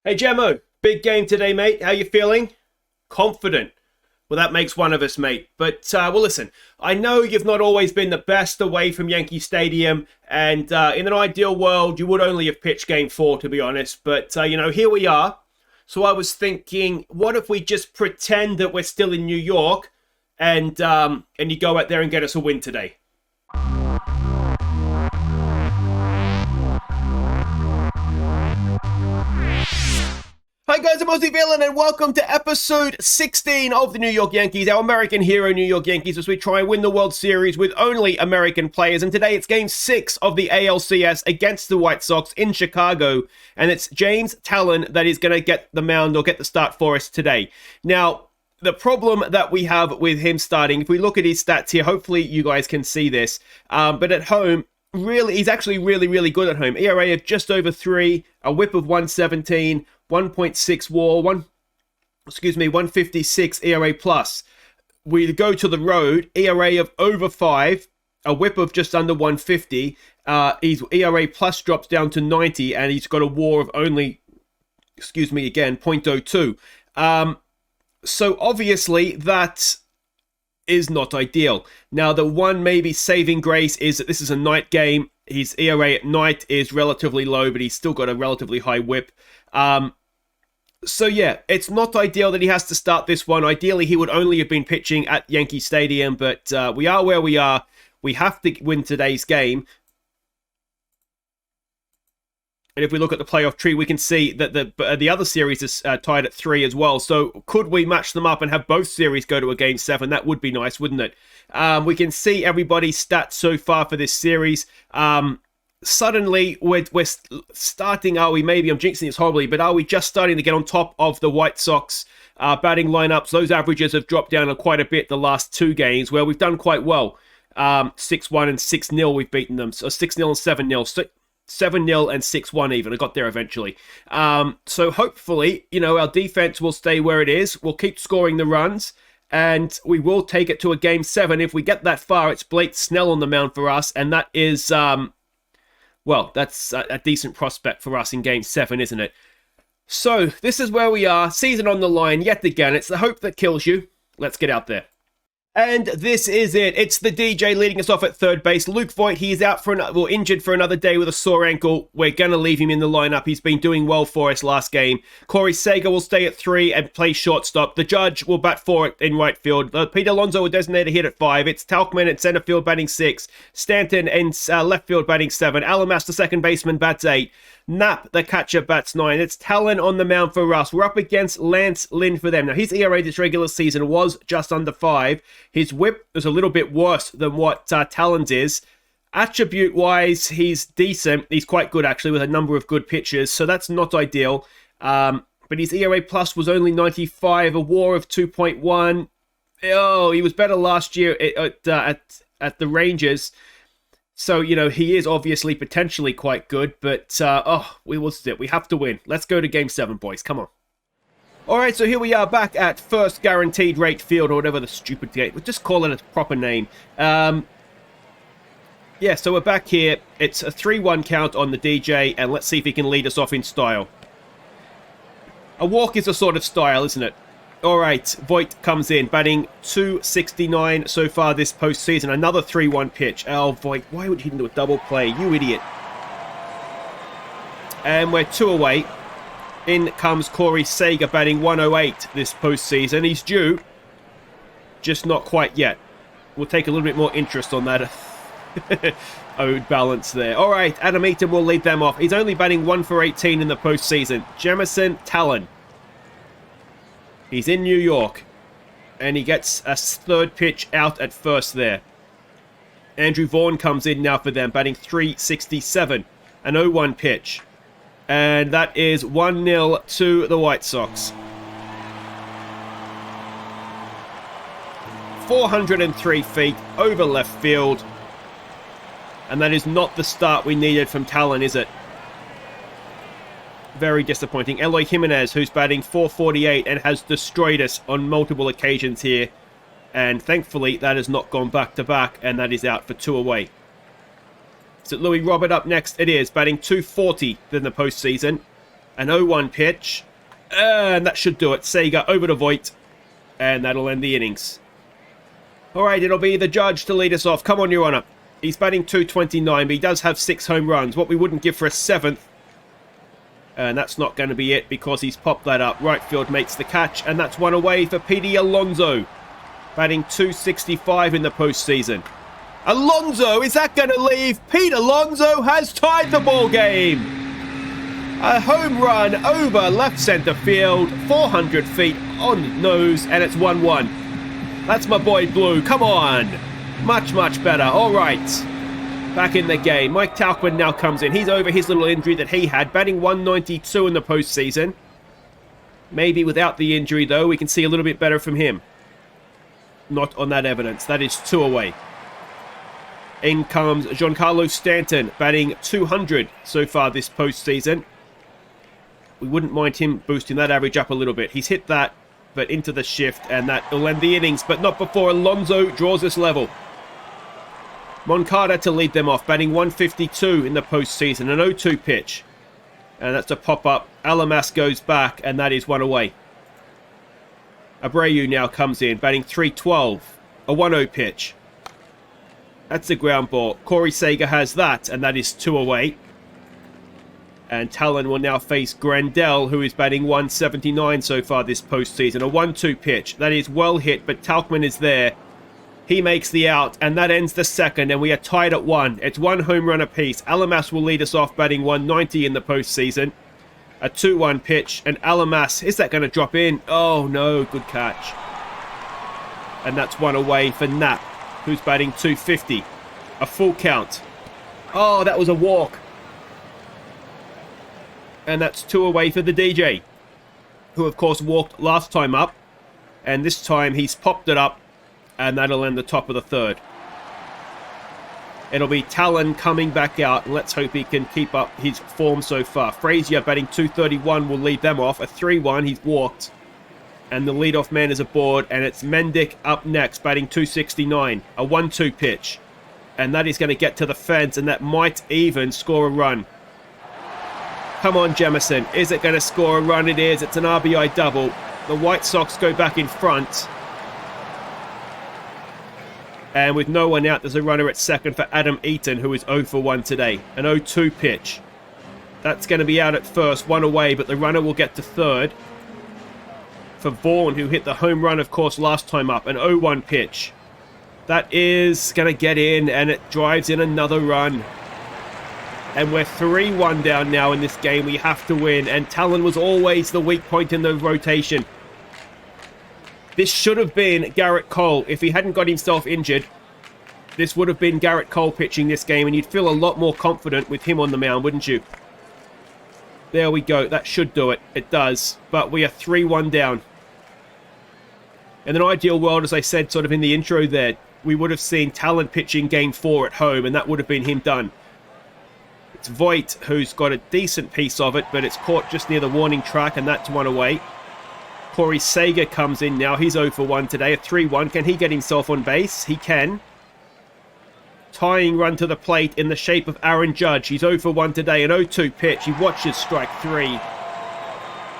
Hey Jamo, big game today, mate. How you feeling? Confident. Well, that makes one of us, mate. But, well, listen, I know you've not always been the best away from Yankee Stadium, and in an ideal world, you would only have pitched Game 4, to be honest. But, here we are. So I was thinking, what if we just pretend that we're still in New York, and you go out there and get us a win today? Hi guys, I'm Aussie Villain and welcome to episode 16 of the New York Yankees, our American hero New York Yankees, as we try and win the World Series with only American players. And today it's Game 6 of the ALCS against the White Sox in Chicago. And it's Jameson Taillon that is going to get the mound or get the start for us today. Now, the problem that we have with him starting, if we look at his stats here, hopefully you guys can see this, but at home, really, he's actually really good at home. ERA of just over 3, a whip of 117, 1.6 WAR, 156 ERA plus. We go to the road, ERA of over 5, a whip of just under 150. His ERA plus drops down to 90, and he's got a WAR of only, zero point 0.02. So obviously that is not ideal. Now, the one maybe saving grace is that this is a night game. His ERA at night is relatively low, but he's still got a relatively high whip. So yeah, it's not ideal that he has to start this one. Ideally, he would only have been pitching at Yankee Stadium, but we are where we are. We have to win today's game. And if we look at the playoff tree, we can see that the other series is tied at 3 as well. So could we match them up and have both series go to a Game 7? That would be nice, wouldn't it? We can see everybody's stats so far for this series. Suddenly, we're starting, maybe I'm jinxing this horribly, but are we just starting to get on top of the White Sox batting lineups? Those averages have dropped down quite a bit the last 2 games, where we've done quite well. 6-1 and 6-0 we've beaten them. So 6-0 and 7-0. 7-0 and 6-1 even. I got there eventually. So hopefully, our defense will stay where it is. We'll keep scoring the runs, and we will take it to a Game 7. If we get that far, it's Blake Snell on the mound for us, and that is, that's a decent prospect for us in Game 7, isn't it? So, this is where we are. Season on the line yet again. It's the hope that kills you. Let's get out there. And this is it. It's the DJ leading us off at third base. Luke Voigt, he's out injured for another day with a sore ankle. We're going to leave him in the lineup. He's been doing well for us last game. Corey Seager will stay at 3 and play shortstop. The Judge will bat 4 in right field. Pete Alonso will designate a hit at 5. It's Tauchman at center field batting 6. Stanton in left field batting 7. Alamass, the second baseman, bats 8. Knapp, the catcher, bats 9. It's Taillon on the mound for us. We're up against Lance Lynn for them. Now, his ERA this regular season was just under 5. His whip is a little bit worse than what Taillon's is. Attribute-wise, he's decent. He's quite good, actually, with a number of good pitches, so that's not ideal. But his ERA plus was only 95, a WAR of 2.1. Oh, he was better last year at the Rangers. So, he is obviously potentially quite good, but, we have to win. Let's go to Game 7, boys. Come on. Alright, so here we are back at First Guaranteed Rate Field, or whatever the stupid game. We'll just call it a proper name. So we're back here. It's a 3-1 count on the DJ, and let's see if he can lead us off in style. A walk is a sort of style, isn't it? Alright, Voigt comes in, batting 269 so far this postseason. Another 3-1 pitch. Oh, Voigt, why would he do a double play? You idiot. And we're 2 away. In comes Corey Seager, batting 108 this postseason. He's due, just not quite yet. We'll take a little bit more interest on that owed balance there. Alright, Adam Eaton will lead them off. He's only batting 1 for 18 in the postseason. Jameson Taillon. He's in New York, and he gets a third pitch out at first there. Andrew Vaughn comes in now for them, batting 367, an 0-1 pitch. And that is 1-0 to the White Sox. 403 feet over left field. And that is not the start we needed from Taillon, is it? Very disappointing. Eloy Jimenez, who's batting 448 and has destroyed us on multiple occasions here. And thankfully, that has not gone back-to-back, and that is out for 2 away. Is it Louis Robert up next? It is, batting 240 in the postseason. An 0-1 pitch. And that should do it. Sega over to Voigt. And that'll end the innings. Alright, it'll be the Judge to lead us off. Come on, Your Honor. He's batting .229, but he does have 6 home runs. What we wouldn't give for a 7th. And that's not going to be it because he's popped that up. Right field makes the catch, and that's one away for Pete Alonso. Batting .265 in the postseason. Alonso, is that going to leave? Pete Alonso has tied the ball game. A home run over left centre field, 400 feet on the nose, and it's 1-1. That's my boy Blue. Come on. Much, much better. All right. Back in the game. Mike Tauchman now comes in. He's over his little injury that he had, batting .192 in the postseason. Maybe without the injury, though, we can see a little bit better from him. Not on that evidence. That is 2 away. In comes Giancarlo Stanton, batting .200 so far this postseason. We wouldn't mind him boosting that average up a little bit. He's hit that, but into the shift, and that will end the innings, but not before Alonso draws this level. Moncada to lead them off, batting .152 in the postseason, an 0-2 pitch. And that's a pop-up. Alamas goes back, and that is 1 away. Abreu now comes in, batting .312, a 1-0 pitch. That's a ground ball. Corey Seager has that, and that is 2 away. And Taillon will now face Grandel, who is batting .179 so far this postseason. A 1-2 pitch. That is well hit, but Tauchman is there. He makes the out, and that ends the second, and we are tied at 1. It's 1 home run apiece. Alamas will lead us off, batting .190 in the postseason. A 2-1 pitch, and Alamas, is that going to drop in? Oh, no, good catch. And that's 1 away for Knapp, who's batting .250. A full count. Oh, that was a walk. And that's 2 away for the DJ, who, of course, walked last time up. And this time he's popped it up. And that'll end the top of the third. It'll be Taillon coming back out. Let's hope he can keep up his form so far. Frazier batting .231 will lead them off. A 3-1, he's walked. And the leadoff man is aboard. And it's Mendick up next, batting .269. A 1-2 pitch. And that is going to get to the fence. And that might even score a run. Come on, Jameson. Is it going to score a run? It is. It's an RBI double. The White Sox go back in front. And with no one out, there's a runner at second for Adam Eaton, who is 0 for 1 today. An 0-2 pitch. That's going to be out at first, 1 away, but the runner will get to third. For Vaughn, who hit the home run, of course, last time up. An 0-1 pitch. That is going to get in, and it drives in another run. And we're 3-1 down now in this game. We have to win, and Taillon was always the weak point in the rotation. This should have been Garrett Cole. If he hadn't got himself injured, this would have been Garrett Cole pitching this game, and you'd feel a lot more confident with him on the mound, wouldn't you? There we go. That should do it. It does. But we are 3-1 down. In an ideal world, as I said sort of in the intro there, we would have seen Taillon pitching Game 4 at home, and that would have been him done. It's Voigt who's got a decent piece of it, but it's caught just near the warning track, and that's 1 away. Corey Seager comes in now. He's 0 for 1 today, a 3-1. Can he get himself on base? He can. Tying run to the plate in the shape of Aaron Judge. He's 0 for 1 today, an 0-2 pitch. He watches strike 3.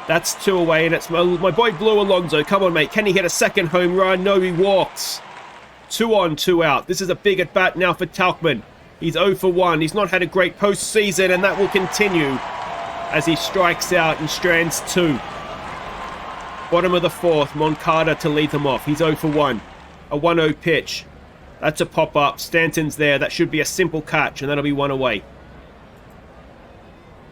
That's 2 away, and it's my boy Blue Alonso. Come on, mate. Can he hit a second home run? No, he walks. 2 on, 2 out. This is a big at-bat now for Tauchman. He's 0 for 1. He's not had a great postseason, and that will continue as he strikes out and strands 2. Bottom of the 4th, Moncada to lead them off. He's 0 for 1. A 1-0 pitch. That's a pop-up. Stanton's there. That should be a simple catch, and that'll be 1 away.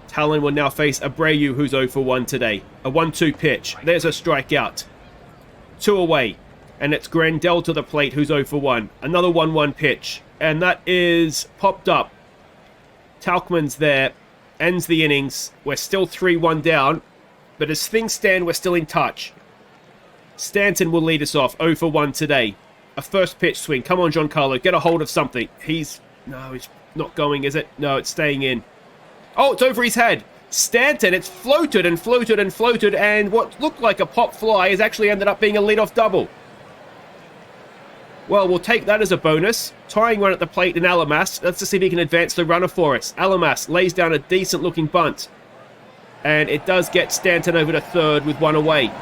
Taillon will now face Abreu, who's 0 for 1 today. A 1-2 pitch. There's a strikeout. 2 away. And it's Grandel to the plate, who's 0 for 1. Another 1-1 pitch. And that is popped up. Tauchman's there. Ends the innings. We're still 3-1 down. But as things stand, we're still in touch. Stanton will lead us off. 0 for 1 today. A first pitch swing. Come on, Giancarlo. Get a hold of something. No, he's not going, is it? No, it's staying in. Oh, it's over his head. Stanton, it's floated and floated and floated. And what looked like a pop fly has actually ended up being a leadoff double. Well, we'll take that as a bonus. Tying run at the plate in Alamas. Let's just see if he can advance the runner for us. Alamas lays down a decent-looking bunt. And it does get Stanton over to third with one away.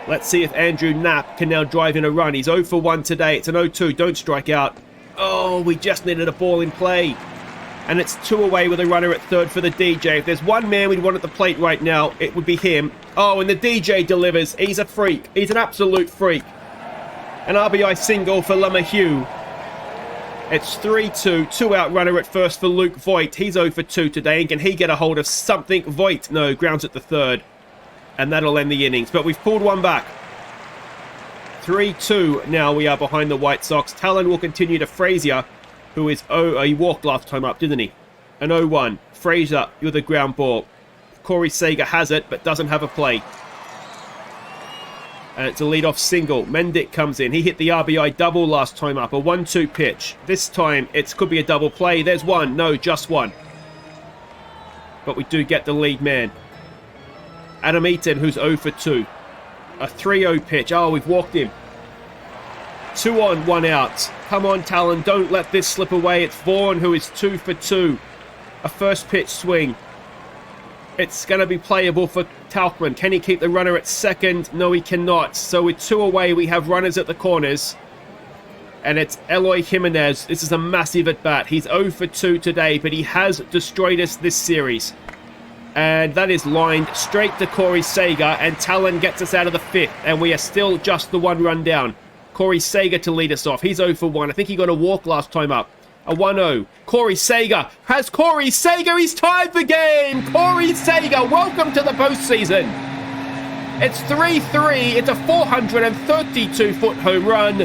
Let's see if Andrew Knapp can now drive in a run. He's 0 for 1 today. It's an 0-2. Don't strike out. Oh, we just needed a ball in play. And it's 2 away with a runner at third for the DJ. If there's one man we'd want at the plate right now, it would be him. Oh, and the DJ delivers. He's a freak. He's an absolute freak. An RBI single for LeMahieu. It's 3-2. 2-out runner at first for Luke Voigt. He's 0 for 2 today. And can he get a hold of something? Voigt, no, grounds at the third. And that'll end the innings. But we've pulled one back. 3-2 now we are behind the White Sox. Taillon will continue to Frazier, who is... Oh, he walked last time up, didn't he? An 0-1. Frazier with a ground ball. Corey Seager has it, but doesn't have a play. And it's a leadoff single. Mendick comes in. He hit the RBI double last time up. A 1-2 pitch. This time, it could be a double play. There's one. No, just one. But we do get the lead man. Adam Eaton, who's 0 for 2. A 3-0 pitch. Oh, we've walked him. 2 on, 1 out. Come on, Taillon. Don't let this slip away. It's Vaughn, who is 2 for 2. A first pitch swing. It's going to be playable for Tauchman. Can he keep the runner at second? No, he cannot. So with 2 away, we have runners at the corners. And it's Eloy Jimenez. This is a massive at-bat. He's 0 for 2 today, but he has destroyed us this series. And that is lined straight to Corey Seager, and Taillon gets us out of the 5th, and we are still just the 1 run down. Corey Seager to lead us off. He's 0 for 1. I think he got a walk last time up. A 1-0. Corey Seager. Has Corey Seager? He's tied the game. Corey Seager, welcome to the postseason. It's 3-3. It's a 432-foot home run.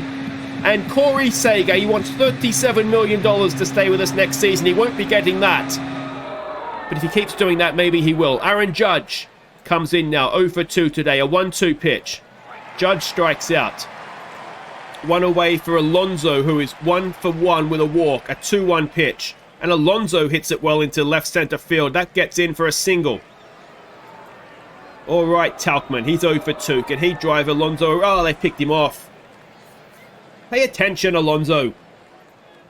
And Corey Seager, he wants $37 million to stay with us next season. He won't be getting that. But if he keeps doing that, maybe he will. Aaron Judge comes in now. 0 for 2 today. A 1-2 pitch. Judge strikes out. 1 away for Alonso, who is 1 for 1 with a walk. A 2-1 pitch. And Alonso hits it well into left center field. That gets in for a single. All right, Tauchman. He's 0 for 2. Can he drive Alonso? Oh, they picked him off. Pay attention, Alonso.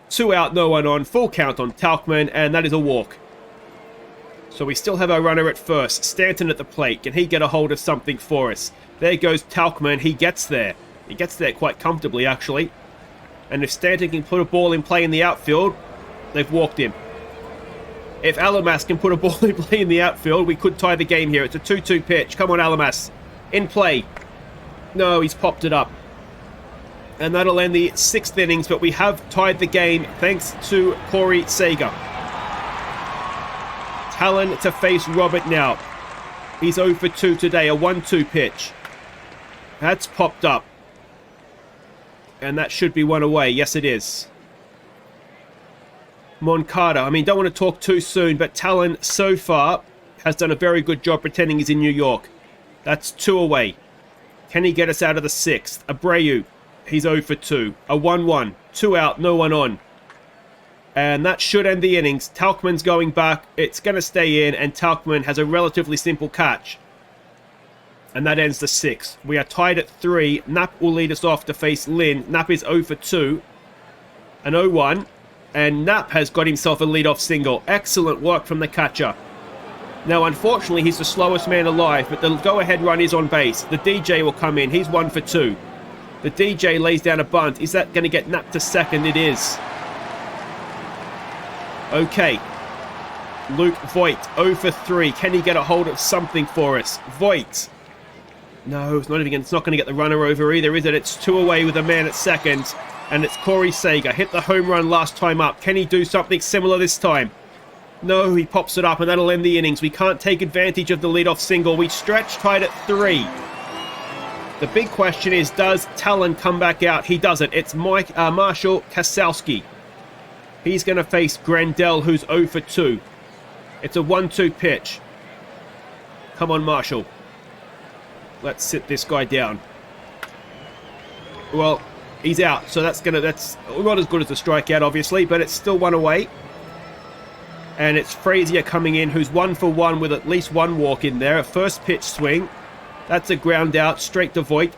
2 out, no one on. Full count on Tauchman, and that is a walk. So we still have our runner at first. Stanton at the plate. Can he get a hold of something for us? There goes Tauchman. He gets there. He gets there quite comfortably, actually. And if Stanton can put a ball in play in the outfield, they've walked him. If Alamas can put a ball in play in the outfield, we could tie the game here. It's a 2-2 pitch. Come on, Alamas. In play. No, he's popped it up. And that'll end the 6th innings, but we have tied the game thanks to Corey Seager. Taillon to face Robert now. He's 0 for 2 today. A 1-2 pitch. That's popped up. And that should be 1 away. Yes, it is. Moncada. I mean, don't want to talk too soon, but Taillon so far has done a very good job pretending he's in New York. That's 2 away. Can he get us out of the 6th? Abreu. He's 0 for 2. A 1-1. 2 out, no one on. And that should end the innings. Tauchman's going back. It's going to stay in, and Tauchman has a relatively simple catch. And that ends the 6th. We are tied at 3. Knapp will lead us off to face Lynn. Knapp is 0 for 2. An 0-1. And Knapp has got himself a leadoff single. Excellent work from the catcher. Now, unfortunately, he's the slowest man alive, but the go-ahead run is on base. The DJ will come in. He's 1 for 2. The DJ lays down a bunt. Is that going to get Knapp to second? It is. Okay. Luke Voigt, 0 for 3. Can he get a hold of something for us? Voigt. No, it's not going to get the runner over either, is it? It's 2 away with a man at second. And it's Corey Seager. Hit the home run last time up. Can he do something similar this time? No, he pops it up, and that'll end the innings. We can't take advantage of the leadoff single. We stretch tied at 3. The big question is, does Taillon come back out? He doesn't. It's Marshall Kasowski. He's going to face Grandel, who's 0 for 2. It's a 1-2 pitch. Come on, Marshall. Let's sit this guy down. Well, he's out, so that's not as good as a strikeout, obviously, but it's still 1 away. And it's Frazier coming in, who's 1 for 1 with at least 1 walk in there. A first pitch swing. That's a ground out straight to Voigt.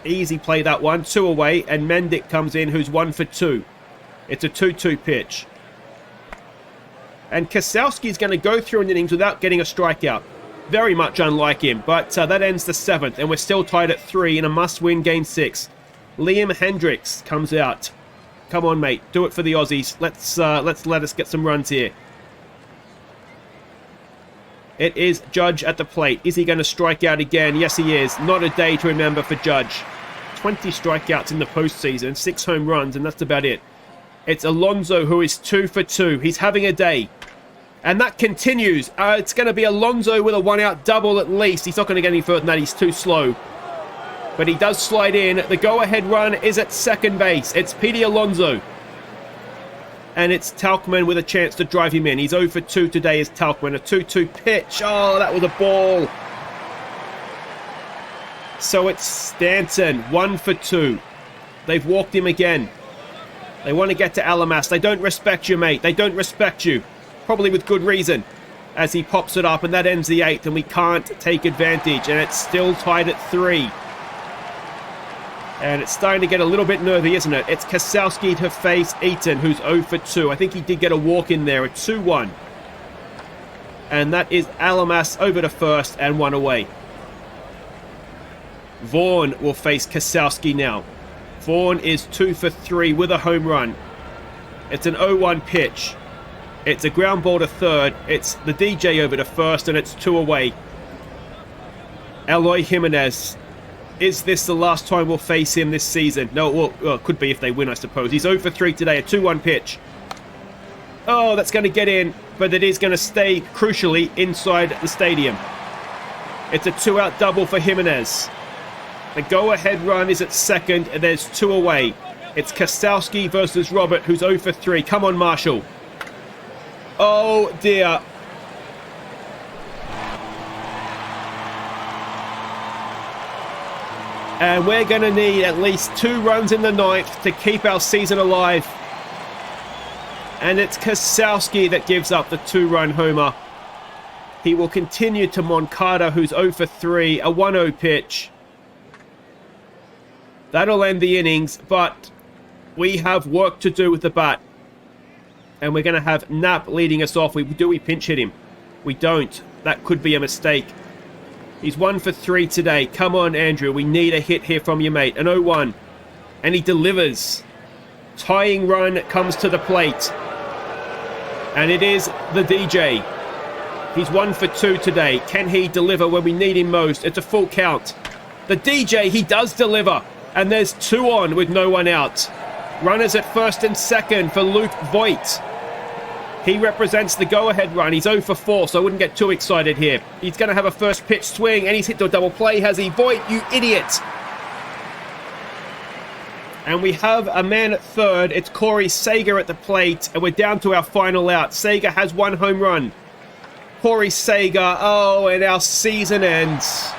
Easy play, that one. 2 away, and Mendick comes in, who's 1 for 2. It's a 2-2 pitch. And Kosowski's going to go through an innings without getting a strikeout. Very much unlike him, but that ends the 7th, and we're still tied at 3 in a must-win Game 6. Liam Hendricks comes out. Come on, mate. Do it for the Aussies. Let's let us get some runs here. It is Judge at the plate. Is he going to strike out again? Yes, he is. Not a day to remember for Judge. 20 strikeouts in the postseason, 6 home runs, and that's about it. It's Alonso who is 2 for 2. He's having a day. And that continues. It's going to be Alonso with a 1-out double at least. He's not going to get any further than that. He's too slow. But he does slide in. The go-ahead run is at second base. It's Petey Alonso. And it's Tauchman with a chance to drive him in. He's 0 for 2 today as Tauchman. A 2-2 pitch. Oh, that was a ball. So it's Stanton, 1 for 2. They've walked him again. They want to get to Alamas. They don't respect you, mate. They don't respect you. Probably with good reason, as he pops it up, and that ends the 8th, and we can't take advantage, and it's still tied at 3. And it's starting to get a little bit nervy, isn't it? It's Kosowski to face Eaton, who's 0 for 2. I think he did get a walk in there, a 2-1. And that is Alamas over to first and 1 away. Vaughn will face Kosowski now. Vaughn is 2 for 3 with a home run. It's an 0-1 pitch. It's a ground ball to third. It's the DJ over to first, and it's 2 away. Eloy Jimenez. Is this the last time we'll face him this season? No, well, it could be if they win, I suppose. He's 0 for 3 today, a 2-1 pitch. Oh, that's going to get in, but it is going to stay, crucially, inside the stadium. It's a 2-out double for Jimenez. The go-ahead run is at second, and there's 2 away. It's Kosowski versus Robert, who's 0 for 3. Come on, Marshall. Oh, dear. And we're going to need at least 2 runs in the 9th to keep our season alive. And it's Kosowski that gives up the 2-run homer. He will continue to Moncada, who's 0 for 3, a 1-0 pitch. That'll end the innings, but we have work to do with the bat. And we're going to have Knapp leading us off. Do we pinch hit him? We don't. That could be a mistake. He's 1 for 3 today. Come on, Andrew. We need a hit here from you, mate. An 0-1. And he delivers. Tying run comes to the plate. And it is the DJ. He's 1 for 2 today. Can he deliver when we need him most? It's a full count. The DJ, he does deliver. And there's 2 on with no one out. Runners at first and second for Luke Voigt. He represents the go-ahead run. He's 0 for 4, so I wouldn't get too excited here. He's going to have a first pitch swing, and he's hit to a double play, has he? Voigt, you idiot! And we have a man at third. It's Corey Seager at the plate, and we're down to our final out. Seager has 1 home run. Corey Seager, oh, and our season ends.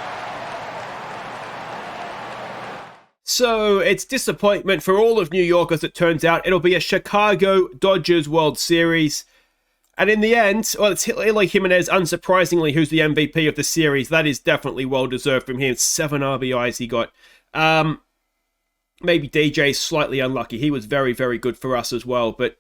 So, it's disappointment for all of New York, as it turns out. It'll be a Chicago Dodgers World Series. And in the end, well, it's Eloy Jimenez, unsurprisingly, who's the MVP of the series. That is definitely well-deserved from him. 7 RBIs he got. Maybe DJ's slightly unlucky. He was very, very good for us as well. But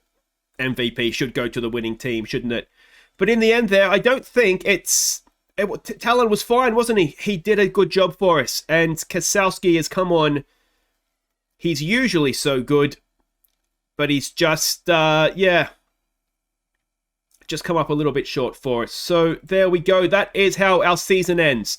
MVP should go to the winning team, shouldn't it? But in the end there, I don't think Taillon was fine, wasn't he? He did a good job for us. And Kosowski has come on. He's usually so good. But he's just, just come up a little bit short for us. So there we go. That is how our season ends.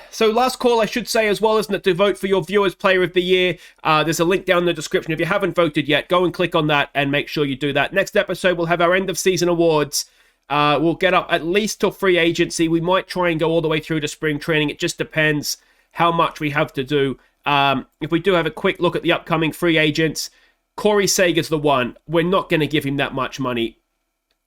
So last call, I should say as well, isn't it, to vote for your Viewers Player of the Year. There's a link down in the description. If you haven't voted yet, go and click on that and make sure you do that. Next episode, we'll have our end of season awards. We'll get up at least till free agency. We might try and go all the way through to spring training. It just depends how much we have to do. If we do have a quick look at the upcoming free agents, Corey Seager's the one. We're not going to give him that much money.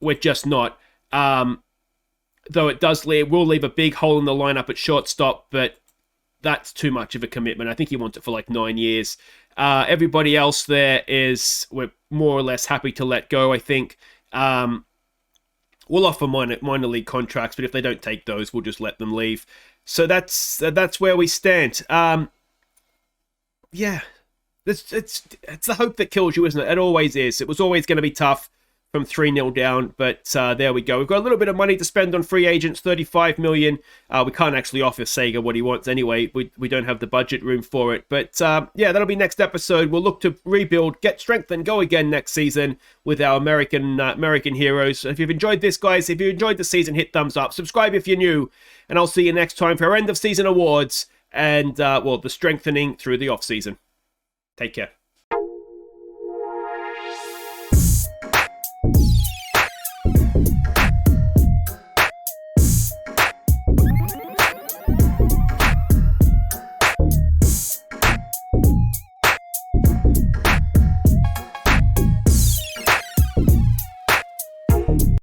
We're just not. Though it will leave a big hole in the lineup at shortstop, but that's too much of a commitment. I think he wants it for like 9 years. Everybody else there we're more or less happy to let go, I think. We'll offer minor league contracts, but if they don't take those, we'll just let them leave. So that's where we stand. It's the hope that kills you, isn't it? It always is. It was always going to be tough. from 3-0 down, but there we go. We've got a little bit of money to spend on free agents, $35 million. We can't actually offer Sega what he wants anyway. We don't have the budget room for it. But yeah, that'll be next episode. We'll look to rebuild, get strength, and go again next season with our American heroes. If you've enjoyed this, guys, if you enjoyed the season, hit thumbs up. Subscribe if you're new, and I'll see you next time for our end of season awards and, well, the strengthening through the off season. Take care.